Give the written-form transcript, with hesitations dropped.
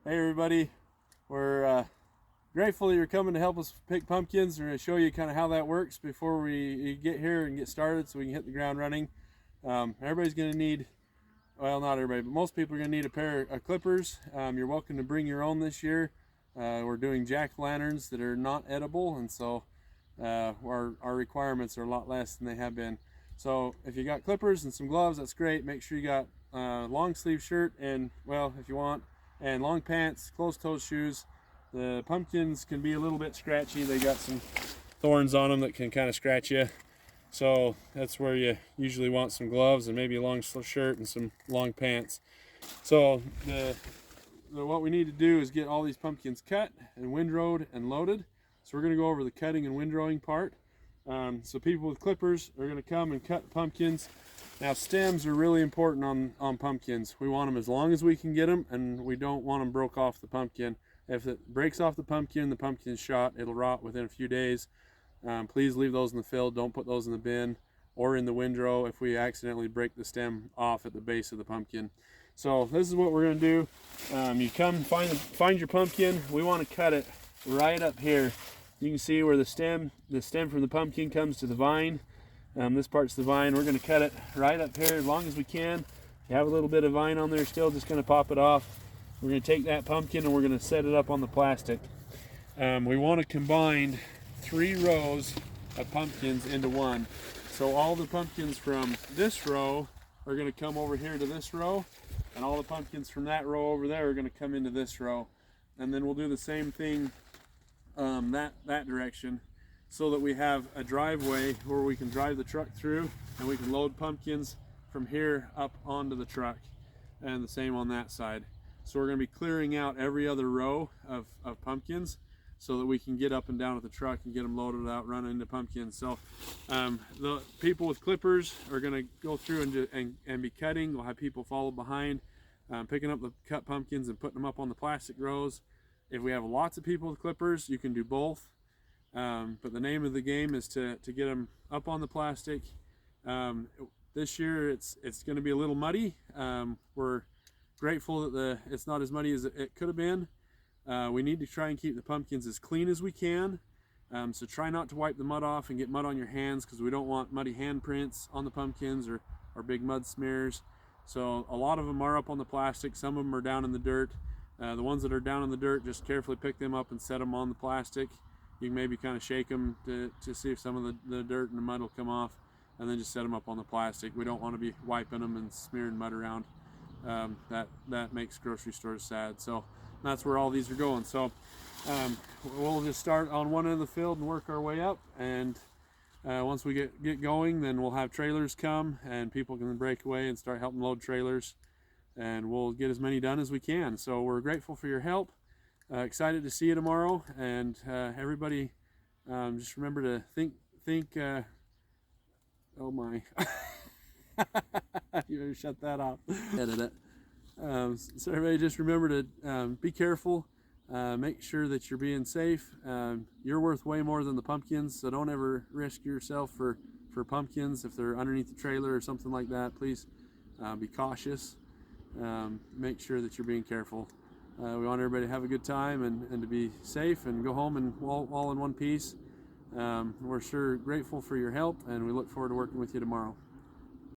Hey everybody, we're grateful that you're coming to help us pick pumpkins. We're going to show you kind of how that works before we get here and get started so we can hit the ground running. Everybody's going to need, well, not everybody, but most people are going to need a pair of clippers. You're welcome to bring your own this year. We're doing jack-o'-lanterns that are not edible, and so our requirements are a lot less than they have been. So if you got clippers and some gloves, that's great. Make sure you got a long sleeve shirt and, well, if you want, and long pants, closed-toed shoes. The pumpkins can be a little bit scratchy. They got some thorns on them that can kind of scratch you. So that's where you usually want some gloves and maybe a long shirt and some long pants. So what we need to do is get all these pumpkins cut and windrowed and loaded. So we're going to go over the cutting and windrowing part. So people with clippers are going to come and cut pumpkins. Now stems are really important on pumpkins. We want them as long as we can get them, and we don't want them broke off the pumpkin. If it breaks off the pumpkin's shot, it'll rot within a few days. Please leave those in the field. Don't put those in the bin or in the windrow if we accidentally break the stem off at the base of the pumpkin. So this is what we're going to do. You come find your pumpkin. We want to cut it right up here. You can see where the stem from the pumpkin comes to the vine. This part's the vine. We're going to cut it right up here as long as we can. If you have a little bit of vine on there still, just going to pop it off. We're going to take that pumpkin and we're going to set it up on the plastic. We want to combine 3 rows of pumpkins into one. So all the pumpkins from this row are going to come over here to this row, and all the pumpkins from that row over there are going to come into this row. And then we'll do the same thing that direction, so that we have a driveway where we can drive the truck through and we can load pumpkins from here up onto the truck, and the same on that side. So we're going to be clearing out every other row of pumpkins so that we can get up and down with the truck and get them loaded out, run into pumpkins. So the people with clippers are going to go through and be cutting. We'll have people follow behind, picking up the cut pumpkins and putting them up on the plastic rows. If we have lots of people with clippers, you can do both. But the name of the game is to get them up on the plastic. This year it's going to be a little muddy. We're grateful that it's not as muddy as it could have been. We need to try and keep the pumpkins as clean as we can. So try not to wipe the mud off and get mud on your hands, because we don't want muddy handprints on the pumpkins or big mud smears. So a lot of them are up on the plastic. Some of them are down in the dirt. The ones that are down in the dirt, just carefully pick them up and set them on the plastic. You can maybe kind of shake them to see if some of the dirt and the mud will come off, and then just set them up on the plastic. We don't want to be wiping them and smearing mud around. That makes grocery stores sad. So that's where all these are going. So we'll just start on one end of the field and work our way up, and once we get going, then we'll have trailers come and people can break away and start helping load trailers, and we'll get as many done as we can. So we're grateful for your help. Excited to see you tomorrow, and everybody, just remember to think. Oh my! You better shut that off. Edit it. So everybody, just remember to be careful. Make sure that you're being safe. You're worth way more than the pumpkins, so don't ever risk yourself for pumpkins if they're underneath the trailer or something like that. Please be cautious. Make sure that you're being careful. We want everybody to have a good time and to be safe and go home and all in one piece. We're sure grateful for your help, and we look forward to working with you tomorrow.